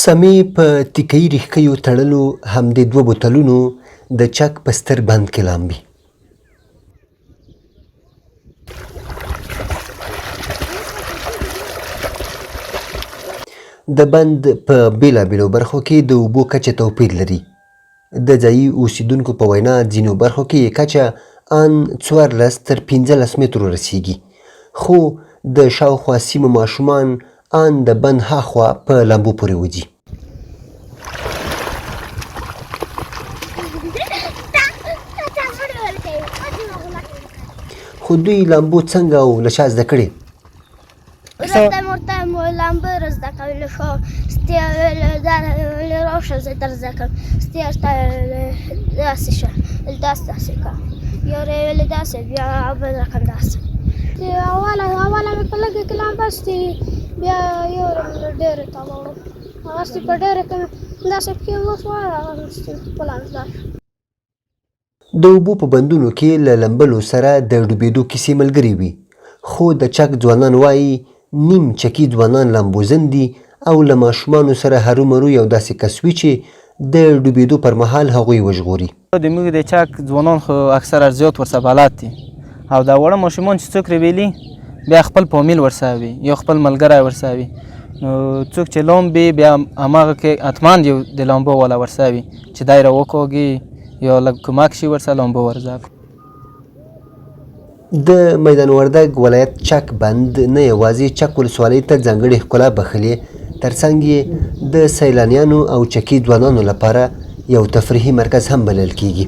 سمې په تیکهي ریښکیو تړلو همدې دوه بوتلونو د چک په ستر بند کې لامبي. د بند په بېلابېلو برخو کې د اوبو کچه توپیر لري. د ځایي اوسیدونکو په وینا ځینو برخو کې یې کچه ان 14 تر 15 مترو رسیږي، خو د شاوخوا سیمو ماشومان ان د بند هاخوا په لامبو پورې وځي. خو دوی لامبو څنګه او له چا زده کړې؟ رفتم لامبو رو زده کردم شو استیار روشن زدر زکم استیار دستشه دست کن یاره دست بیا بدرکم دست اولا میکلگی کلام بستی بیا یورم ډېر تاوړو هغه په ډېر کم داسې کې وسواره پلان دار. د اوبو په بندونو کې له لمبلو سره د ډوبېدو کیسې ملګرې وي، خو د چک ځوانان وایي نیم چکي ځوانان لامبوزن دي او له ماشومانو سره هرومرو یو داسې کس وي چې د ډوبېدو پر مهال هغوی وژغوري. زموږ د چک ځوانان خو اکثره زیات ورسره بلد دي او د وړه ماشومان چې څوک رېبېلي بیا خپل فامیل ورسره وي یا خپل ملګری ورسره وي، نو څوک چې لامبي بیا هماغه کې حتما یو د لامبو والا ورسره وي چې دی راوکاږي یا لږ کمک شي ورسره لامبو ورزده. د میدان وردګ ولایت چک بند نه یوازې چک ولسوالۍ ته ځانګړې ښکلا بخښلې، ترڅنګ یې د سیلانیانو او چکي ځوانانو لپاره یو تفریحي مرکز هم بلل کیږي.